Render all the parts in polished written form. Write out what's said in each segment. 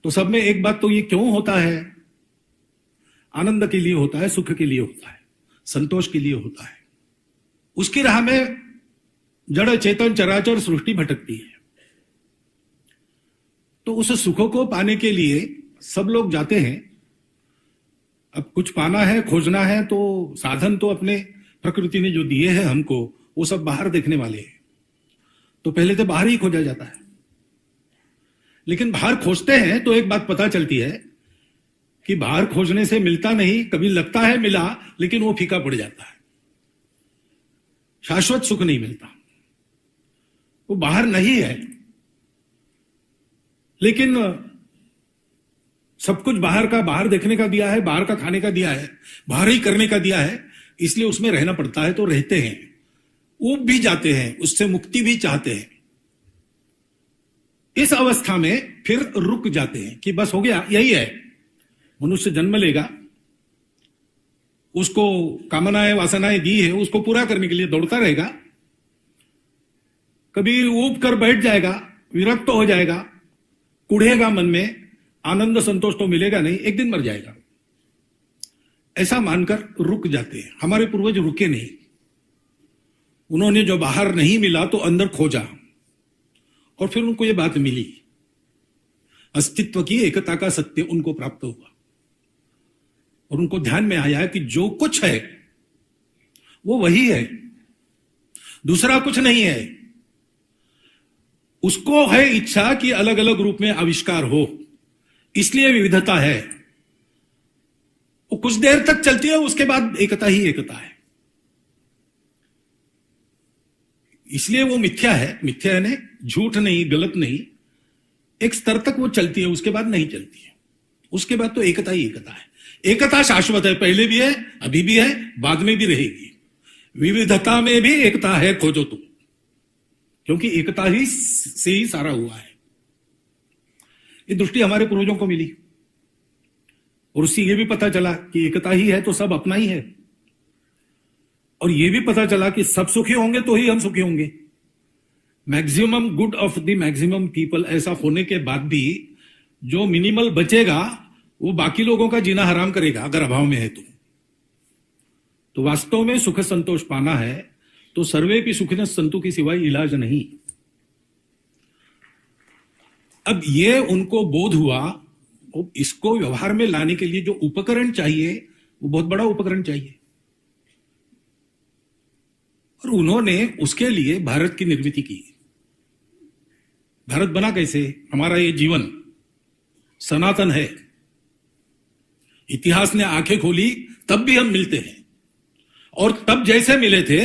तो सब में एक बात तो ये क्यों होता है? आनंद के लिए होता है, सुख के लिए होता है, संतोष के लिए होता है। उसकी राह में जड़ चेतन चराचर सृष्टि भटकती है। तो उस सुख को पाने के लिए सब लोग जाते हैं। अब कुछ पाना है, खोजना है, तो साधन तो अपने प्रकृति ने जो दिए हैं हमको, वो सब बाहर देखने वाले हैं। तो पहले तो बाहर ही खोजा जाता है। लेकिन बाहर खोजते हैं तो एक बात पता चलती है कि बाहर खोजने से मिलता नहीं, कभी लगता है मिला, लेकिन वो फीका पड़ जाता है। शाश्वत सुख नहीं मिलता, वो बाहर नहीं है। लेकिन सब कुछ बाहर का, बाहर देखने का दिया है, बाहर का खाने का दिया है, बाहर ही करने का दिया है, इसलिए उसमें रहना पड़ता है। तो रहते हैं, ऊब भी जाते हैं, उससे मुक्ति भी चाहते हैं। इस अवस्था में फिर रुक जाते हैं कि बस हो गया, यही है। मनुष्य जन्म लेगा, उसको कामनाएं वासनाएं दी है, उसको पूरा करने के लिए दौड़ता रहेगा। कभी ऊब कर बैठ जाएगा, विरक्त हो जाएगा, कुढ़ेगा मन में, आनंद संतोष तो मिलेगा नहीं, एक दिन मर जाएगा। ऐसा मानकर रुक जाते हैं। हमारे पूर्वज रुके नहीं। उन्होंने जो बाहर नहीं मिला तो अंदर खोजा, और फिर उनको ये बात मिली। अस्तित्व की एकता का सत्य उनको प्राप्त हुआ, और उनको ध्यान में आया कि जो कुछ है वो वही है, दूसरा कुछ नहीं है। उसको है इच्छा कि अलग अलग रूप में आविष्कार हो, इसलिए विविधता है। वो कुछ देर तक चलती है, उसके बाद एकता ही एकता है। इसलिए वो मिथ्या है। मिथ्या है, झूठ नहीं, गलत नहीं। एक स्तर तक वो चलती है, उसके बाद नहीं चलती है। उसके बाद तो एकता ही एकता है। एकता शाश्वत है, पहले भी है, अभी भी है, बाद में भी रहेगी। विविधता में भी एकता है, खोजो तुम, क्योंकि एकता ही से ही सारा हुआ है। ये दृष्टि हमारे पूर्वजों को मिली, और उससे यह भी पता चला कि एकता ही है तो सब अपना ही है। और यह भी पता चला कि सब सुखी होंगे तो ही हम सुखी होंगे। Maximum good of the maximum people, ऐसा होने के बाद भी जो मिनिमल बचेगा वो बाकी लोगों का जीना हराम करेगा, अगर अभाव में है तो वास्तव में सुख संतोष पाना है तो सर्वे की सुखिन संतु की सिवाय इलाज नहीं। अब ये उनको बोध हुआ। इसको व्यवहार में लाने के लिए जो उपकरण चाहिए वो बहुत बड़ा उपकरण चाहिए, और उन्होंने उसके लिए भारत की निर्मित की। भारत बना कैसे? हमारा ये जीवन सनातन है। इतिहास ने आंखें खोली तब भी हम मिलते हैं, और तब जैसे मिले थे,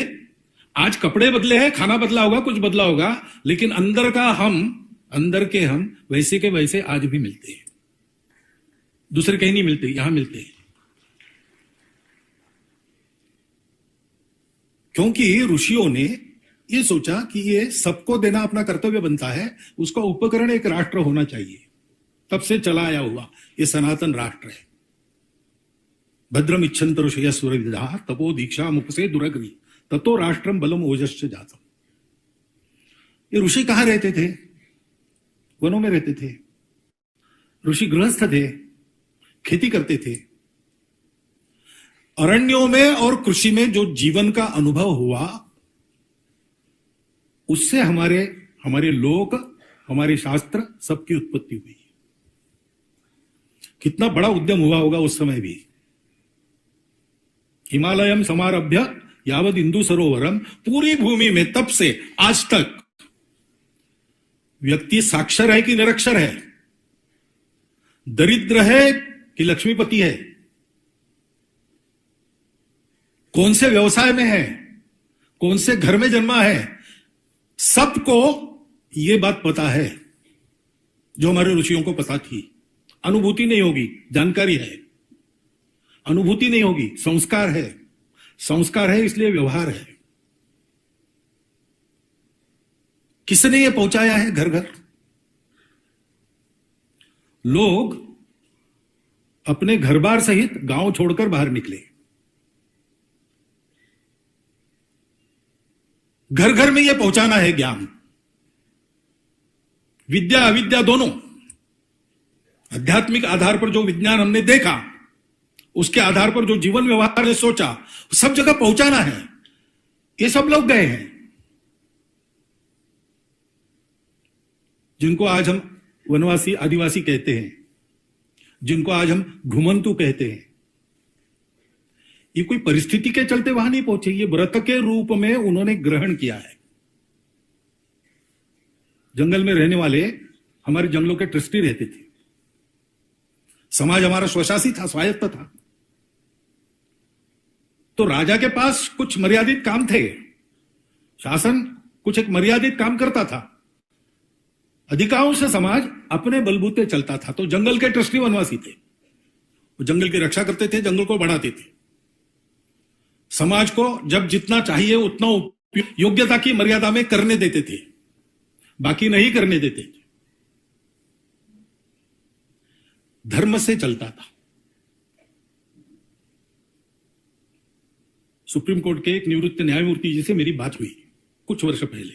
आज कपड़े बदले हैं, खाना बदला होगा, कुछ बदला होगा, लेकिन अंदर का हम, अंदर के हम वैसे के वैसे आज भी मिलते हैं। दूसरे कहीं नहीं मिलते, यहां मिलते हैं। क्योंकि ऋषियों ने ये सोचा कि ये सबको देना अपना कर्तव्य बनता है, उसका उपकरण एक राष्ट्र होना चाहिए। तब से चला आया हुआ ये सनातन राष्ट्र है। भद्रम इच्छन्त ऋषयः सुरविदः तपो दीक्षा मुपसे दुरग्नि ततो राष्ट्रम बलम ओजश्च जातम। ये ऋषि कहां रहते थे? वनों में रहते थे। ऋषि गृहस्थ थे, खेती करते थे। अरण्यों में और कृषि में जो जीवन का अनुभव हुआ, उससे हमारे लोक, हमारे शास्त्र सबकी उत्पत्ति हुई। कितना बड़ा उद्यम हुआ होगा उस समय भी। हिमालयम समारभ्य यावद इंदु सरोवरम, पूरी भूमि में तब से आज तक व्यक्ति साक्षर है कि निरक्षर है, दरिद्र है कि लक्ष्मीपति है, कौन से व्यवसाय में है, कौन से घर में जन्मा है, सबको यह बात पता है जो हमारे ऋषियों को पता थी। अनुभूति नहीं होगी, जानकारी है। अनुभूति नहीं होगी, संस्कार है। संस्कार है इसलिए व्यवहार है। किसने ये पहुंचाया है घर घर? लोग अपने घर बार सहित गांव छोड़कर बाहर निकले। घर घर में यह पहुंचाना है ज्ञान, विद्या अविद्या दोनों। आध्यात्मिक आधार पर जो विज्ञान हमने देखा, उसके आधार पर जो जीवन व्यवहार ने सोचा, सब जगह पहुंचाना है। ये सब लोग गए हैं जिनको आज हम वनवासी आदिवासी कहते हैं, जिनको आज हम घुमंतु कहते हैं। ये कोई परिस्थिति के चलते वहां नहीं पहुंचे, ये व्रत के रूप में उन्होंने ग्रहण किया है। जंगल में रहने वाले हमारे जंगलों के ट्रस्टी रहते थे, समाज हमारा स्वशासी था, स्वायत्त था। तो राजा के पास कुछ मर्यादित काम थे, शासन कुछ एक मर्यादित काम करता था, अधिकांश समाज अपने बलबूते चलता था। तो जंगल के ट्रस्टी वनवासी थे, वो जंगल की रक्षा करते थे, जंगल को बढ़ाते थे, समाज को जब जितना चाहिए उतना योग्यता की मर्यादा में करने देते थे, बाकी नहीं करने देते थे। धर्म से चलता था। सुप्रीम कोर्ट के एक निवृत्त न्यायमूर्ति जी से मेरी बात हुई कुछ वर्ष पहले,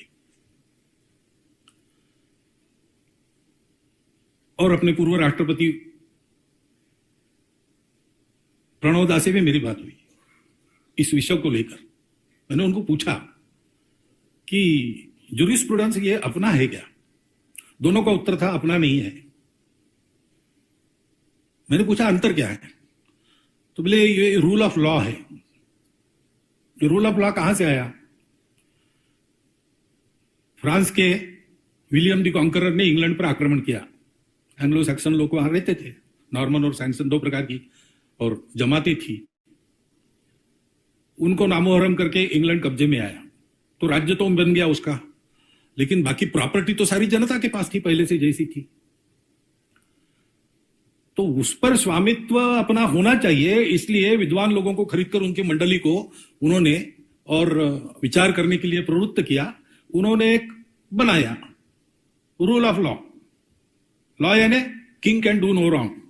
और अपने पूर्व राष्ट्रपति प्रणव दा से भी मेरी बात हुई इस विषय को लेकर। मैंने उनको पूछा कि जूरिस्प्रूडेंस ये अपना है क्या? दोनों का उत्तर था अपना नहीं है। मैंने पूछा अंतर क्या है? तो बोले ये रूल ऑफ लॉ है। ये रूल ऑफ लॉ कहां से आया? फ्रांस के विलियम द कॉन्करर ने इंग्लैंड पर आक्रमण किया। एंग्लो सैक्सन लोग वहां रहते थे, नॉर्मन और सैक्सन दो प्रकार की और जमातें थी। उनको नामोहरम करके इंग्लैंड कब्जे में आया, तो राज्य तो बन गया उसका, लेकिन बाकी प्रॉपर्टी तो सारी जनता के पास थी, पहले से जैसी थी। तो उस पर स्वामित्व अपना होना चाहिए, इसलिए विद्वान लोगों को खरीदकर उनकी मंडली को उन्होंने और विचार करने के लिए प्रवृत्त किया। उन्होंने एक बनाया रूल ऑफ लॉ। लॉ यानी king can do no wrong.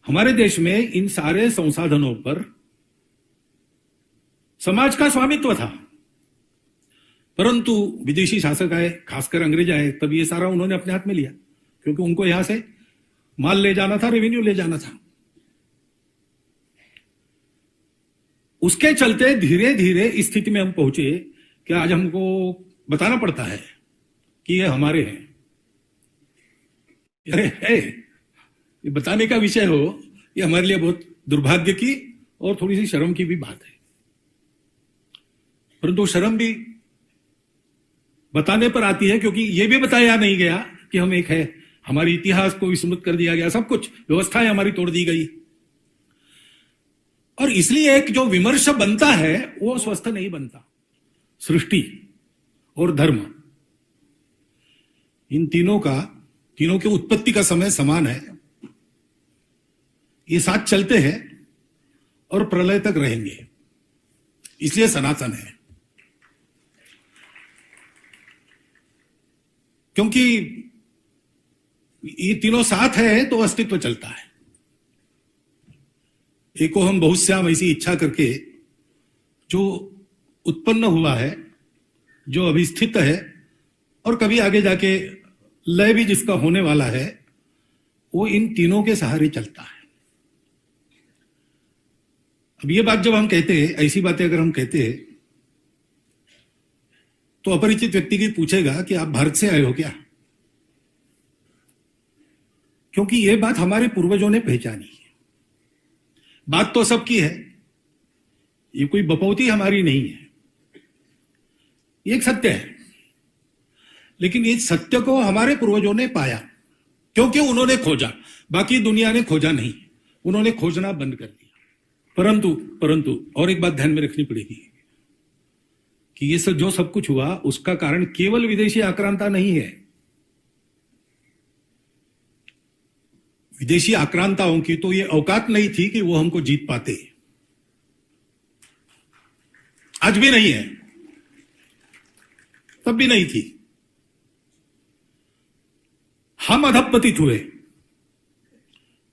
हमारे देश में इन सारे संसाधनों पर समाज का स्वामित्व था, परंतु विदेशी शासक आए, खासकर अंग्रेज आए, तब ये सारा उन्होंने अपने हाथ में लिया, क्योंकि उनको यहां से माल ले जाना था, रेवेन्यू ले जाना था। उसके चलते धीरे धीरे इस स्थिति में हम पहुंचे कि आज हमको बताना पड़ता है कि ये हमारे हैं। अरे है, ये बताने का विषय हो, ये हमारे लिए बहुत दुर्भाग्य की और थोड़ी सी शर्म की भी बात है। परंतु शर्म भी बताने पर आती है, क्योंकि यह भी बताया नहीं गया कि हम एक है। हमारे इतिहास को विस्मृत कर दिया गया, सब कुछ व्यवस्थाएं हमारी तोड़ दी गई, और इसलिए एक जो विमर्श बनता है वो स्वस्थ नहीं बनता। सृष्टि और धर्म, इन तीनों के उत्पत्ति का समय समान है। ये साथ चलते हैं और प्रलय तक रहेंगे, इसलिए सनातन है। क्योंकि ये तीनों साथ है तो अस्तित्व चलता है। एको हम बहुश्याम ऐसी इच्छा करके जो उत्पन्न हुआ है, जो अभी स्थित है, और कभी आगे जाके लय भी जिसका होने वाला है, वो इन तीनों के सहारे चलता है। अब ये बात जब हम कहते हैं, ऐसी बातें अगर हम कहते हैं, तो अपरिचित व्यक्ति की पूछेगा कि आप भारत से आए हो क्या? क्योंकि यह बात हमारे पूर्वजों ने पहचानी है। बात तो सबकी है, ये कोई बपौती हमारी नहीं है, ये एक सत्य है। लेकिन इस सत्य को हमारे पूर्वजों ने पाया, क्योंकि उन्होंने खोजा, बाकी दुनिया ने खोजा नहीं, उन्होंने खोजना बंद कर दिया। परंतु और एक बात ध्यान में रखनी पड़ेगी कि ये सब जो सब कुछ हुआ, उसका कारण केवल विदेशी आक्रांता नहीं है। विदेशी आक्रांताओं की तो ये औकात नहीं थी कि वो हमको जीत पाते, आज भी नहीं है, तब भी नहीं थी। हम अधपतित हुए।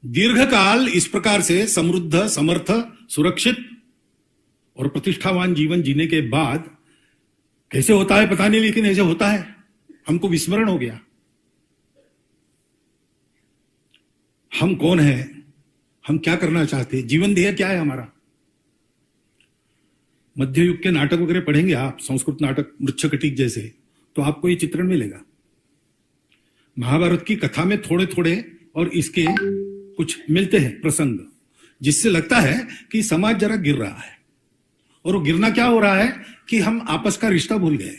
दीर्घकाल इस प्रकार से समृद्ध, समर्थ, सुरक्षित और प्रतिष्ठावान जीवन जीने के बाद कैसे होता है पता नहीं, लेकिन ऐसे होता है, हमको विस्मरण हो गया। हम कौन हैं, हम क्या करना चाहते हैं, जीवन ध्येय क्या है हमारा। मध्य युग के नाटक वगैरह पढ़ेंगे आप, संस्कृत नाटक मृच्छकटिक जैसे, तो आपको ये चित्रण मिलेगा। महाभारत की कथा में थोड़े थोड़े और इसके कुछ मिलते हैं प्रसंग, जिससे लगता है कि समाज जरा गिर रहा है। और वो गिरना क्या हो रहा है कि हम आपस का रिश्ता भूल गए।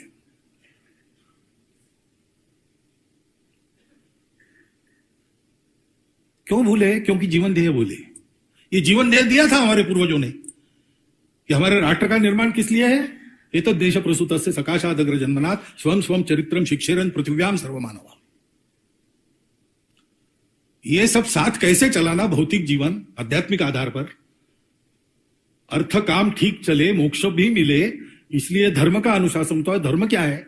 क्यों भूले? क्योंकि जीवन ध्येय भूले। ये जीवन ध्येय दिया था हमारे पूर्वजों ने कि हमारे राष्ट्र का निर्माण किस लिए है। ये तो देश प्रसूत से सकाशादग्र जन्मनाथ स्वयं स्वयं चरित्रम शिक्षेरन पृथ्व्याम सर्वमानवा। ये सब साथ कैसे चलाना, भौतिक जीवन आध्यात्मिक आधार पर, अर्थ काम ठीक चले, मोक्ष भी मिले, इसलिए धर्म का अनुशासन तो है। धर्म क्या है?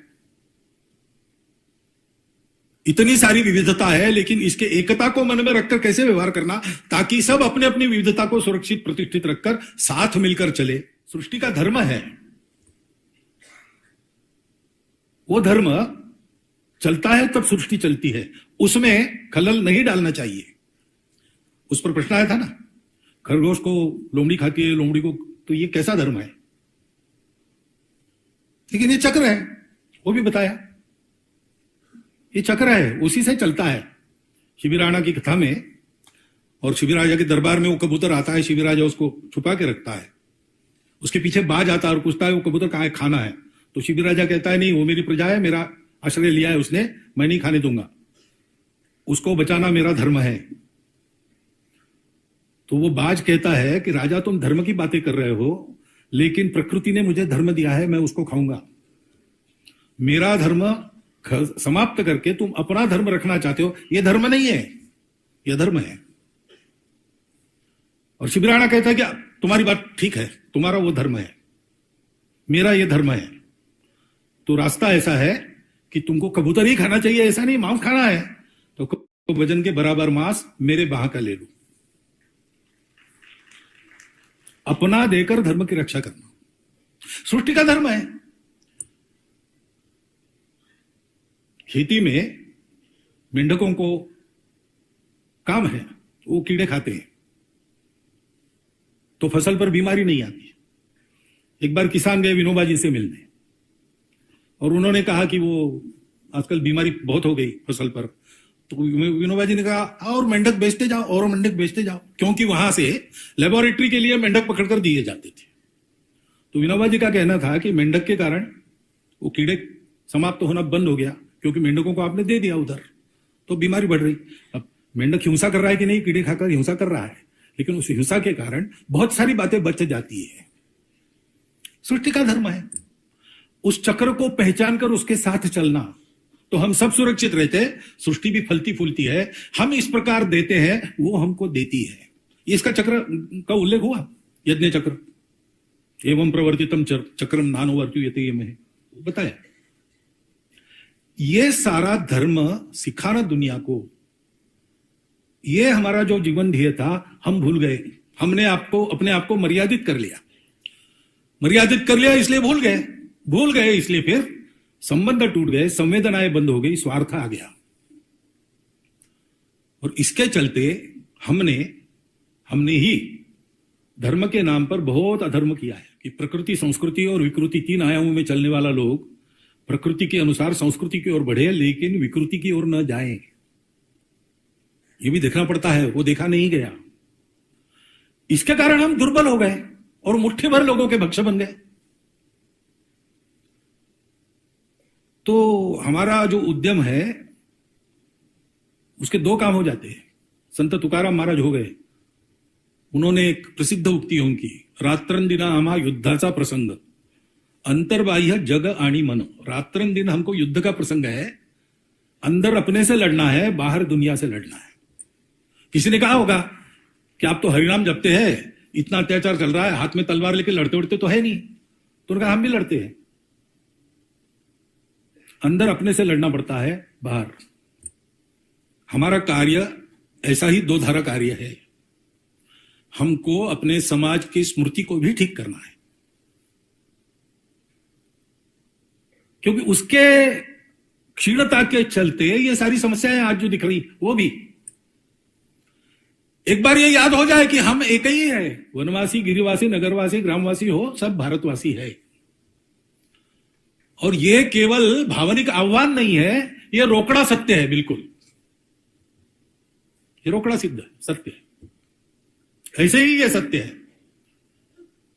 इतनी सारी विविधता है, लेकिन इसके एकता को मन में रखकर कैसे व्यवहार करना, ताकि सब अपने अपनी विविधता को सुरक्षित प्रतिष्ठित रखकर साथ मिलकर चले। सृष्टि का धर्म है, वो धर्म चलता है तब सृष्टि चलती है, उसमें खलल नहीं डालना चाहिए। उस पर प्रश्न आया था ना, खरगोश को लोमड़ी खाती है, लोमड़ी को, तो ये कैसा धर्म है? लेकिन ये चक्र है, वो भी बताया, ये चक्र है, उसी से चलता है। शिबिराणा की कथा में, और शिबिराजा के दरबार में वो कबूतर आता है, शिबिराजा उसको छुपा के रखता है, उसके पीछे बाज आता है और पूछता है वो कबूतर कहाँ है, खाना है। तो शिबिराजा कहता है नहीं, वो मेरी प्रजा है, मेरा आश्रय लिया है उसने, मैं नहीं खाने दूंगा, उसको बचाना मेरा धर्म है। तो वो बाज कहता है कि राजा तुम धर्म की बातें कर रहे हो, लेकिन प्रकृति ने मुझे धर्म दिया है, मैं उसको खाऊंगा। मेरा धर्म समाप्त करके तुम अपना धर्म रखना चाहते हो, यह धर्म नहीं है, यह धर्म है। और शिबिराणा कहता है कि तुम्हारी बात ठीक है, तुम्हारा वो धर्म है, मेरा ये धर्म है। तो रास्ता ऐसा है कि तुमको कबूतर ही खाना चाहिए, ऐसा नहीं मांस खाना है, तो वजन के बराबर मांस मेरे बाह का ले लो। अपना देकर धर्म की रक्षा करना सृष्टि का धर्म है। खेती में मेंढकों को काम है, वो कीड़े खाते हैं तो फसल पर बीमारी नहीं आती। एक बार किसान गए विनोबा जी से मिलने, और उन्होंने कहा कि वो आजकल बीमारी बहुत हो गई फसल पर। तो विनोबा जी ने कहा और मेंढक बेचते जाओ, और मेंढक बेचते जाओ, क्योंकि वहां से लेबोरेटरी के लिए मेंढक पकड़कर दिए जाते थे। तो विनोबा जी का कहना था कि मेंढक के कारण वो कीड़े समाप्त होना बंद हो गया, क्योंकि मेंढकों को आपने दे दिया उधर, तो बीमारी बढ़ रही। अब मेंढक हिंसा कर रहा है कि नहीं, कीड़े खाकर हिंसा कर रहा है, लेकिन उस हिंसा के कारण बहुत सारी बातें बच जाती है। सृष्टि का धर्म है, उस चक्र को पहचान कर उसके साथ चलना, तो हम सब सुरक्षित रहते हैं। सृष्टि भी फलती फूलती है, हम इस प्रकार देते हैं, वो हमको देती है। इसका चक्र का उल्लेख हुआ यज्ञ चक्र, एवं प्रवर्तितम चक्रम नानुवर्त्युयते, ये में बताया। ये सारा धर्म सिखाना दुनिया को, ये हमारा जो जीवन ध्येय था, हम भूल गए। हमने अपने आप को मर्यादित कर लिया, इसलिए भूल गए इसलिए फिर संबंध टूट गए, संवेदनाएं बंद हो गई, स्वार्थ आ गया। और इसके चलते हमने ही धर्म के नाम पर बहुत अधर्म किया है कि प्रकृति, संस्कृति और विकृति, तीन आयामों में चलने वाला लोग प्रकृति के अनुसार संस्कृति की ओर बढ़े, लेकिन विकृति की ओर न जाएं। ये भी देखना पड़ता है, वो देखा नहीं गया। इसके कारण हम दुर्बल हो गए और मुट्ठी भर लोगों के भक्ष बन गए। तो हमारा जो उद्यम है उसके दो काम हो जाते हैं। संत तुकाराम महाराज हो गए, उन्होंने एक प्रसिद्ध उक्ति उनकी, रात्रंदिना आम्हा युद्धाचा प्रसंग, अंतर्बाह्य जग आणि मन। रात्रंदिन हमको युद्ध का प्रसंग है, अंदर अपने से लड़ना है, बाहर दुनिया से लड़ना है। किसी ने कहा होगा कि आप तो हरिनाम जपते हैं, इतना अत्याचार चल रहा है, हाथ में तलवार लेके लड़ते उड़ते तो है नहीं। तो उन्होंने कहा हम भी लड़ते हैं, अंदर अपने से लड़ना पड़ता है, बाहर। हमारा कार्य ऐसा ही दो धारा कार्य है। हमको अपने समाज की स्मृति को भी ठीक करना है, क्योंकि उसके क्षीणता के चलते ये सारी समस्याएं आज जो दिख रही, वो भी एक बार ये याद हो जाए कि हम एक ही है, वनवासी, गिरिवासी, नगरवासी, ग्रामवासी हो, सब भारतवासी है। और ये केवल भावनिक आह्वान नहीं है, ये रोकड़ा सत्य है, बिल्कुल ये रोकड़ा सिद्ध सत्य है। ऐसे ही ये सत्य है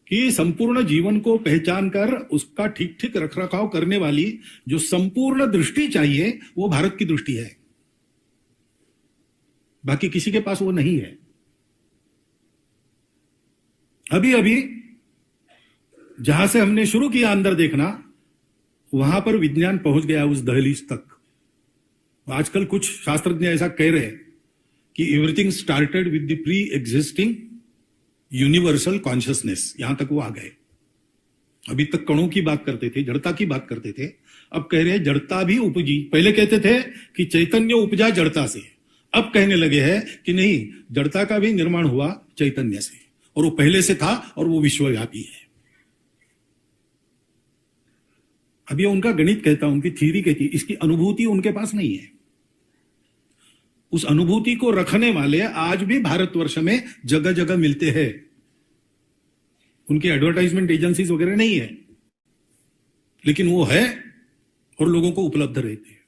कि संपूर्ण जीवन को पहचान कर उसका ठीक ठीक रखरखाव करने वाली जो संपूर्ण दृष्टि चाहिए वो भारत की दृष्टि है, बाकी किसी के पास वो नहीं है। अभी अभी जहां से हमने शुरू किया अंदर देखना, वहां पर विज्ञान पहुंच गया उस दहलीज तक। आजकल कुछ शास्त्रज्ञ ऐसा कह रहे हैं कि everything started with the pre existing universal consciousness, यहां तक वो आ गए। अभी तक कणों की बात करते थे, जड़ता की बात करते थे, अब कह रहे हैं जड़ता भी उपजी। पहले कहते थे कि चैतन्य उपजा जड़ता से, अब कहने लगे हैं कि नहीं, जड़ता का भी निर्माण हुआ चैतन्य से, और वो पहले से था और वो विश्वव्यापी है। अभी उनका गणित कहता, उनकी थ्योरी कहती, इसकी अनुभूति उनके पास नहीं है। उस अनुभूति को रखने वाले आज भी भारतवर्ष में जगह जगह मिलते हैं। उनकी एडवर्टाइजमेंट एजेंसीज वगैरह नहीं है, लेकिन वो है और लोगों को उपलब्ध रहते हैं।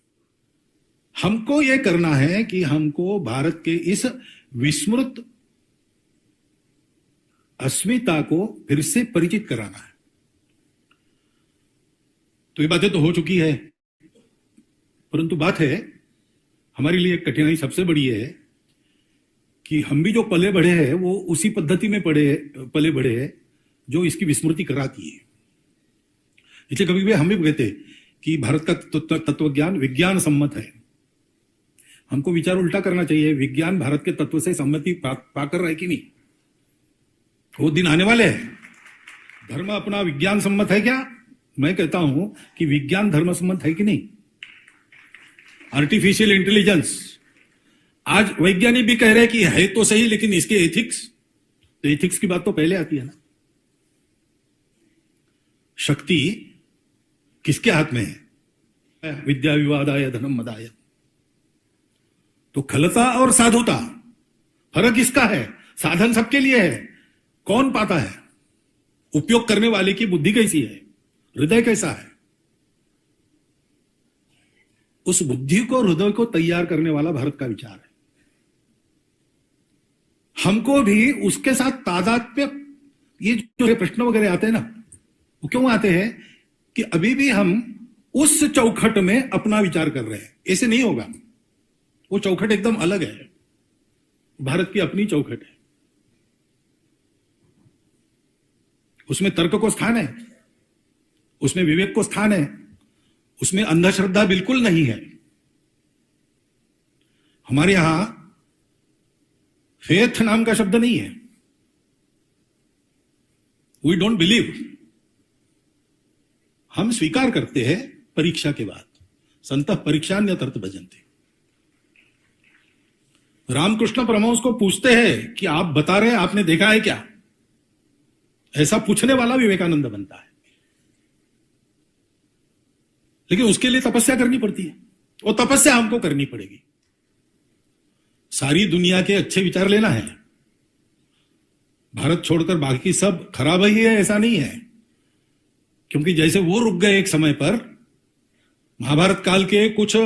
हमको यह करना है कि हमको भारत के इस विस्मृत अस्मिता को फिर से परिचित कराना है। तो ये बातें तो हो चुकी है, परंतु बात है हमारे लिए कठिनाई सबसे बड़ी है कि हम भी जो पले बढ़े हैं वो उसी पद्धति में पले बढ़े हैं जो इसकी विस्मृति कराती है। इसलिए कभी कभी हम भी कहते कि भारत का तत्वज्ञान विज्ञान सम्मत है। हमको विचार उल्टा करना चाहिए, विज्ञान भारत के तत्व से सम्मति पाकर रहा है कि नहीं। वो दिन आने वाले हैं। धर्म अपना विज्ञान सम्मत है क्या? मैं कहता हूं कि विज्ञान धर्म सम्मत है कि नहीं। आर्टिफिशियल इंटेलिजेंस, आज वैज्ञानिक भी कह रहे हैं कि है तो सही, लेकिन इसके एथिक्स, तो एथिक्स की बात तो पहले आती है ना। शक्ति किसके हाथ में है? विद्या विवादाय धनम मदाय। तो खलता और साधुता, फर्क इसका है। साधन सबके लिए है, कौन पाता है? उपयोग करने वाले की बुद्धि कैसी है, हृदय कैसा है। उस बुद्धि को, हृदय को तैयार करने वाला भारत का विचार है। हमको भी उसके साथ तादात्म्य, ये जो प्रश्न वगैरह आते हैं ना, वो क्यों आते हैं कि अभी भी हम उस चौखट में अपना विचार कर रहे हैं। ऐसे नहीं होगा, वो चौखट एकदम अलग है, भारत की अपनी चौखट है। उसमें तर्क को स्थान है, उसमें विवेक को स्थान है, उसमें अंधश्रद्धा बिल्कुल नहीं है। हमारे यहां फेथ नाम का शब्द नहीं है। We don't believe. हम स्वीकार करते हैं परीक्षा के बाद। संतः परीक्षान्यतर्थ भजन्ते। रामकृष्ण परमहंस को पूछते हैं कि आप बता रहे हैं, आपने देखा है क्या? ऐसा पूछने वाला विवेकानंद बनता है। लेकिन उसके लिए तपस्या करनी पड़ती है, वो तपस्या हमको करनी पड़ेगी। सारी दुनिया के अच्छे विचार लेना है, भारत छोड़कर बाकी सब खराब ही है ऐसा नहीं है। क्योंकि जैसे वो रुक गए एक समय पर, महाभारत काल के कुछ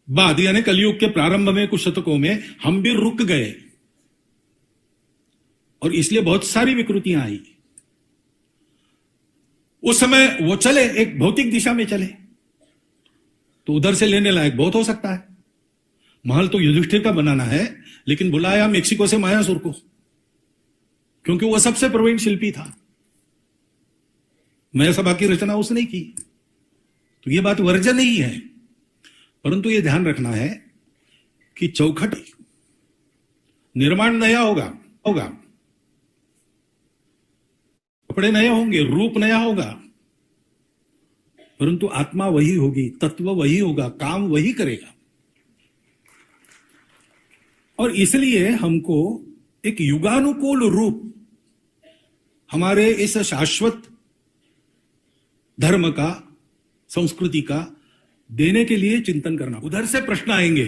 बाद, यानी कलयुग के प्रारंभ में कुछ शतकों में हम भी रुक गए, और इसलिए बहुत सारी विकृतियां आई। उस समय वो चले, एक भौतिक दिशा में चले, तो उधर से लेने लायक बहुत हो सकता है। महल तो युधिष्ठिर का बनाना है, लेकिन बुलाया मेक्सिको से मायासुर को, क्योंकि वह सबसे प्रवीण शिल्पी था। मयासभा की रचना उसने की। तो यह बात वर्जन नहीं है, परंतु यह ध्यान रखना है कि चौखट निर्माण नया होगा, कपड़े नए होंगे, रूप नया होगा, परंतु आत्मा वही होगी, तत्व वही होगा, काम वही करेगा। और इसलिए हमको एक युगानुकूल रूप हमारे इस शाश्वत धर्म का, संस्कृति का देने के लिए चिंतन करना। उधर से प्रश्न आएंगे,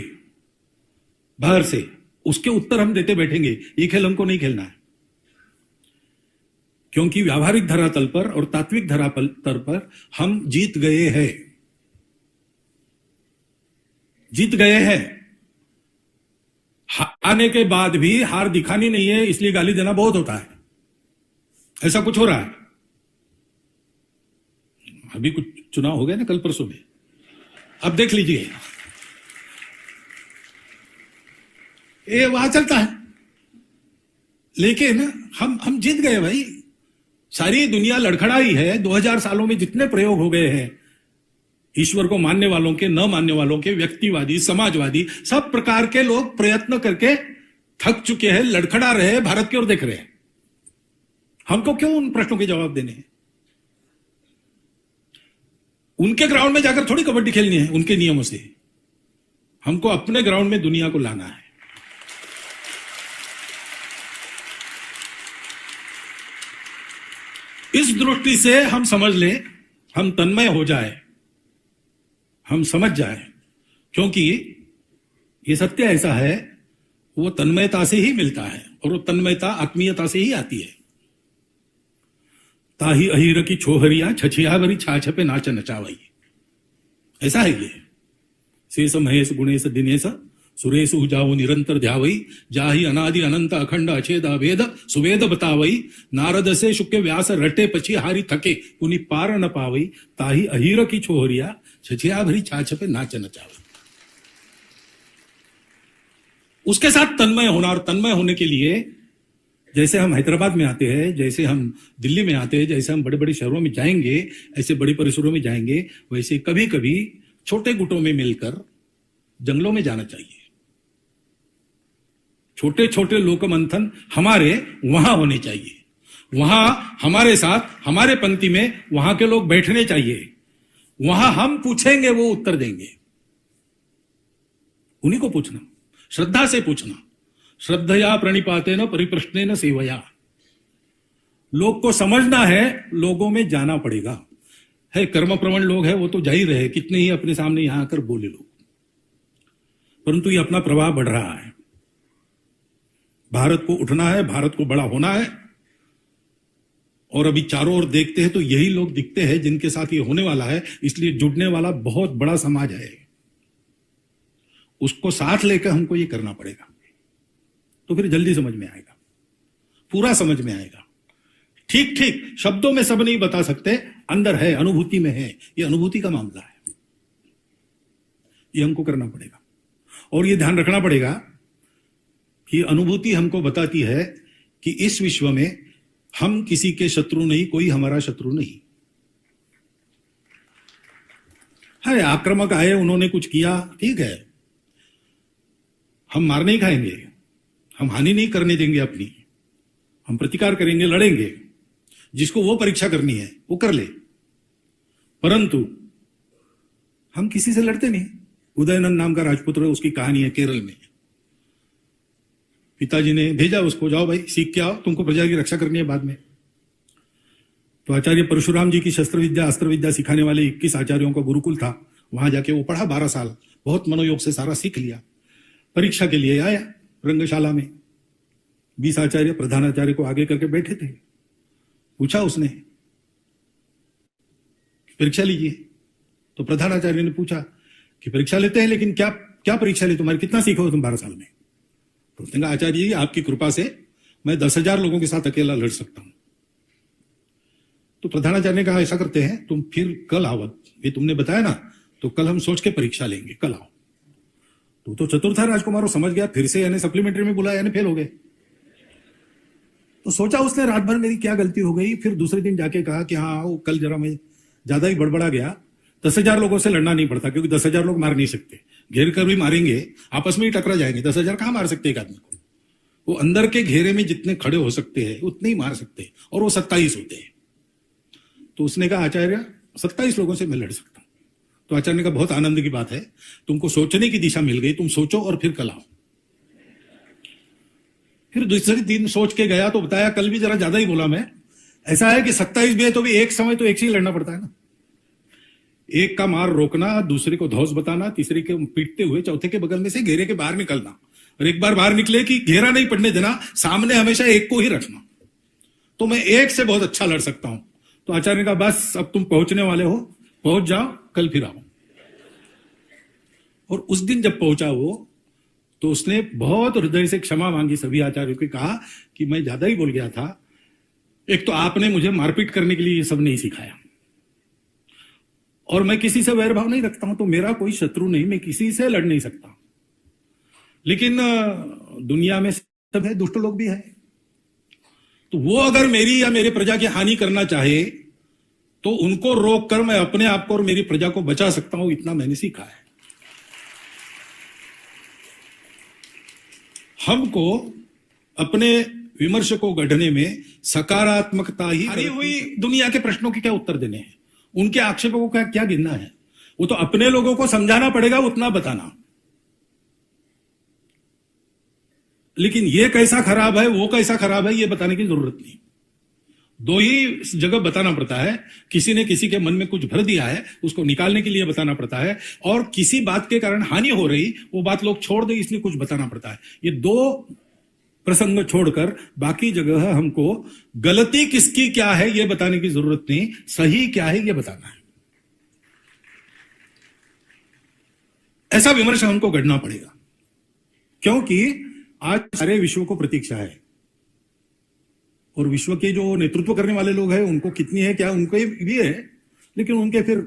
बाहर से, उसके उत्तर हम देते बैठेंगे, ये खेल हमको नहीं खेलना है। क्योंकि व्यावहारिक धरातल पर और तात्विक धरातल पर हम जीत गए हैं, जीत गए हैं। आने के बाद भी हार दिखानी नहीं है, इसलिए गाली देना बहुत होता है। ऐसा कुछ हो रहा है। अभी कुछ चुनाव हो गया ना कल परसों में, अब देख लीजिए, ये वहां चलता है। लेकिन हम जीत गए भाई। सारी दुनिया लड़खड़ाई है। 2000 सालों में जितने प्रयोग हो गए हैं, ईश्वर को मानने वालों के, न मानने वालों के, व्यक्तिवादी, समाजवादी, सब प्रकार के लोग प्रयत्न करके थक चुके हैं, लड़खड़ा रहे हैं, भारत की ओर देख रहे हैं। हमको क्यों उन प्रश्नों के जवाब देने हैं? उनके ग्राउंड में जाकर थोड़ी कबड्डी खेलनी है उनके नियमों से। हमको अपने ग्राउंड में दुनिया को लाना है। इस दृष्टि से हम समझ लें, हम तन्मय हो जाए, हम समझ जाए, क्योंकि ये सत्य ऐसा है, वो तन्मयता से ही मिलता है, और वो तन्मयता आत्मीयता से ही आती है। ताही अहिर की छोहरिया छछिया भरी छाछ पे नाच नचावई, ऐसा है ये। शेष महेश गुणेश दिनेश सुरेश उजाओ निरंतर ध्यावई, जाहि अनादि अनंत अखंड अछेद अभेद सुवेद बतावई, नारद से शुक्र व्यास रटे पछी हारी थके पुनि पार न पावई, ताही अहिर की छोहरिया छछिया भरी छाछ पे नाच नचावई। उसके साथ तन्मय होना, और तन्मय होने के लिए जैसे हम हैदराबाद में आते हैं, जैसे हम दिल्ली में आते हैं, जैसे हम बड़े बड़े शहरों में जाएंगे, ऐसे बड़े परिसरों में जाएंगे, वैसे कभी कभी छोटे गुटों में मिलकर जंगलों में जाना चाहिए। छोटे छोटे लोक मंथन हमारे वहां होने चाहिए। वहां हमारे साथ, हमारे पंक्ति में वहां के लोग बैठने चाहिए। वहां हम पूछेंगे, वो उत्तर देंगे। उन्हीं को पूछना, श्रद्धा से पूछना। श्रद्धया प्रणिपाते न परिप्रश्ने न सेवया। लोग को समझना है, लोगों में जाना पड़ेगा। है कर्म प्रवण लोग हैं, वो तो जा ही रहे, कितने ही अपने सामने यहां आकर बोले लोग, परंतु ये अपना प्रभाव बढ़ रहा है। भारत को उठना है, भारत को बड़ा होना है। और अभी चारों ओर देखते हैं तो यही लोग दिखते हैं जिनके साथ ये होने वाला है। इसलिए जुड़ने वाला बहुत बड़ा समाज है, उसको साथ लेकर हमको ये करना पड़ेगा, तो फिर जल्दी समझ में आएगा, पूरा समझ में आएगा। ठीक ठीक शब्दों में सब नहीं बता सकते, अंदर है, अनुभूति में है। ये अनुभूति का मामला है, ये हमको करना पड़ेगा। और ये ध्यान रखना पड़ेगा कि अनुभूति हमको बताती है कि इस विश्व में हम किसी के शत्रु नहीं, कोई हमारा शत्रु नहीं है। आक्रामक आए, उन्होंने कुछ किया, ठीक है, हम मार नहीं खाएंगे, हम हानि नहीं करने देंगे अपनी, हम प्रतिकार करेंगे, लड़ेंगे। जिसको वो परीक्षा करनी है वो कर ले, परंतु हम किसी से लड़ते नहीं। उदयनंद नाम का राजपुत्र, उसकी कहानी है केरल में। पिताजी ने भेजा उसको, जाओ भाई सीख के आओ, तुमको प्रजा की रक्षा करनी है बाद में। तो आचार्य परशुराम जी की शस्त्र विद्या, अस्त्र विद्या सिखाने वाले 21 आचार्यों का गुरुकुल था। वहां जाके वो पढ़ा 12 साल, बहुत मनोयोग से सारा सीख लिया। परीक्षा के लिए आया रंगशाला में, 20 आचार्य प्रधानाचार्य को आगे करके बैठे थे। पूछा उसने, परीक्षा लीजिए। तो प्रधानाचार्य ने पूछा कि परीक्षा लेते हैं, लेकिन क्या क्या परीक्षा ली तुम्हारी, कितना सीखो तुम 12 साल में? तो उसने कहा, आचार्य जी आपकी कृपा से मैं 10,000 लोगों के साथ अकेला लड़ सकता हूं। तो प्रधानाचार्य ने कहा, ऐसा करते हैं, तुम फिर कल आओ, ये तुमने बताया ना, तो कल हम सोच के परीक्षा लेंगे, कल आओ। तो चतुर्थ राजकुमार वो समझ गया, फिर से यानी सप्लीमेंट्री में बुलाया, यानी फेल हो गए। तो सोचा उसने रात भर मेरी क्या गलती हो गई। फिर दूसरे दिन जाके कहा कि हाँ वो कल जरा मैं ज्यादा ही बड़बड़ा गया, 10,000 लोगों से लड़ना नहीं पड़ता, क्योंकि 10,000 लोग मार नहीं सकते, घेर कर भी मारेंगे आपस में ही टकरा जाएंगे। 10,000 कहां मार सकते एक आदमी को? वो अंदर के घेरे में जितने खड़े हो सकते हैं उतने ही मार सकते, और वो 27 होते हैं। तो उसने कहा, आचार्य 27 लोगों से मैं लड़ सकता हूं। तो आचार्य ने कहा, बहुत आनंद की बात है, तुमको सोचने की दिशा मिल गई, तुम सोचो और फिर कल आओ। फिर दूसरे दिन सोच के गया तो बताया, कल भी जरा ज्यादा ही बोला मैं। ऐसा है कि 27 भी है तो भी एक समय तो एक से ही लड़ना पड़ता है ना। एक का मार रोकना, दूसरे को धौस बताना, तीसरे के पीटते हुए चौथे के बगल में से घेरे के बाहर निकलना। और एक बार बाहर निकले कि घेरा नहीं पड़ने देना, सामने हमेशा एक को ही रखना। तो मैं एक से बहुत अच्छा लड़ सकता हूं। तो आचार्य ने कहा बस अब तुम पहुंचने वाले हो, पहुंच जाओ, कल फिर आओ। और उस दिन जब पहुंचा वो, तो उसने बहुत हृदय से क्षमा मांगी सभी आचार्यों को, कहा कि मैं ज्यादा ही बोल गया था, एक तो आपने मुझे मारपीट करने के लिए ये सब नहीं सिखाया, और मैं किसी से वैरभाव नहीं रखता हूं, तो मेरा कोई शत्रु नहीं, मैं किसी से लड़ नहीं सकता। लेकिन दुनिया में सब है, दुष्ट लोग भी है, तो वो अगर मेरी या मेरे प्रजा की हानि करना चाहे तो उनको रोक कर मैं अपने आप को और मेरी प्रजा को बचा सकता हूं, इतना मैंने सीखा है। हमको अपने विमर्श को गढ़ने में सकारात्मकता ही, हारी हुई दुनिया के प्रश्नों के क्या उत्तर देने हैं, उनके आक्षेपों को क्या गिनना है, वो तो अपने लोगों को समझाना पड़ेगा, उतना बताना। लेकिन ये कैसा खराब है, वो कैसा खराब है, ये बताने की जरूरत नहीं। दो ही जगह बताना पड़ता है, किसी ने किसी के मन में कुछ भर दिया है, उसको निकालने के लिए बताना पड़ता है, और किसी बात के कारण हानि हो रही, वो बात लोग छोड़ दे इसलिए कुछ बताना पड़ता है। ये दो प्रसंग छोड़कर बाकी जगह हमको गलती किसकी क्या है ये बताने की जरूरत नहीं, सही क्या है ये बताना है। ऐसा विमर्श हमको गढ़ना पड़ेगा, क्योंकि आज सारे विश्व को प्रतीक्षा है, और विश्व के जो नेतृत्व करने वाले लोग हैं उनको कितनी है क्या, उनको भी है, लेकिन उनके फिर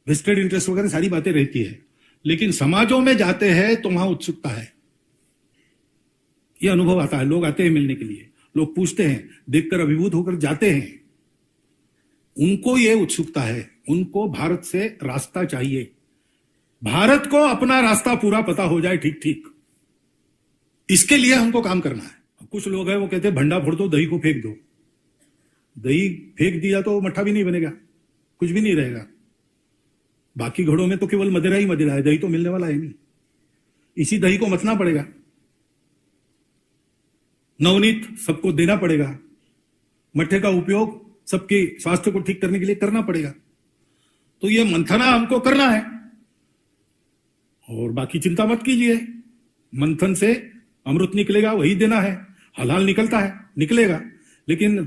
वेस्टेड इंटरेस्ट वगैरह सारी बातें रहती है। लेकिन समाजों में जाते हैं तो वहां उत्सुकता है, ये अनुभव आता है, लोग आते हैं मिलने के लिए, लोग पूछते हैं, देखकर अभिभूत होकर जाते हैं, उनको ये उत्सुकता है, उनको भारत से रास्ता चाहिए, भारत को अपना रास्ता पूरा पता हो जाए ठीक ठीक, इसके लिए हमको काम करना है। कुछ लोग हैं वो कहते हैं भंडा फोड़ दो, दही को फेंक दो, दही फेंक दिया तो मट्ठा भी नहीं बनेगा, कुछ भी नहीं रहेगा, बाकी घड़ों में तो केवल मदिरा ही मदिरा है, दही तो मिलने वाला है नहीं, इसी दही को मथना पड़ेगा, नवनीत सबको देना पड़ेगा, मट्ठे का उपयोग सबके स्वास्थ्य को ठीक करने के लिए करना पड़ेगा। तो ये मंथना हमको करना है, और बाकी चिंता मत कीजिए, मंथन से अमृत निकलेगा, वही देना है, हलाल निकलता है, निकलेगा। लेकिन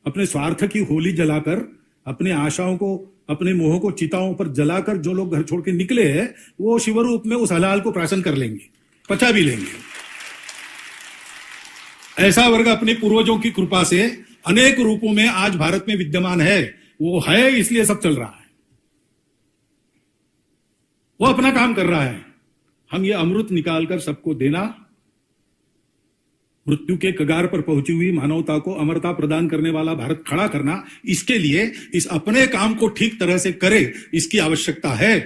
अपने स्वार्थ की होली जलाकर, अपने आशाओं को, अपने मोह को चिताओं पर जलाकर जो लोग घर छोड़ के निकले हैं, वो शिव रूप में उस हलाल को प्राशन कर लेंगे, पचा भी लेंगे। ऐसा वर्ग अपने पूर्वजों की कृपा से अनेक रूपों में आज भारत में विद्यमान है, वो है इसलिए सब चल रहा है, वो अपना काम कर रहा है। हम ये अमृत निकालकर सबको देना, मृत्यु के कगार पर पहुंची हुई मानवता को अमरता प्रदान करने वाला भारत खड़ा करना, इसके लिए इस अपने काम को ठीक तरह से करे, इसकी आवश्यकता है।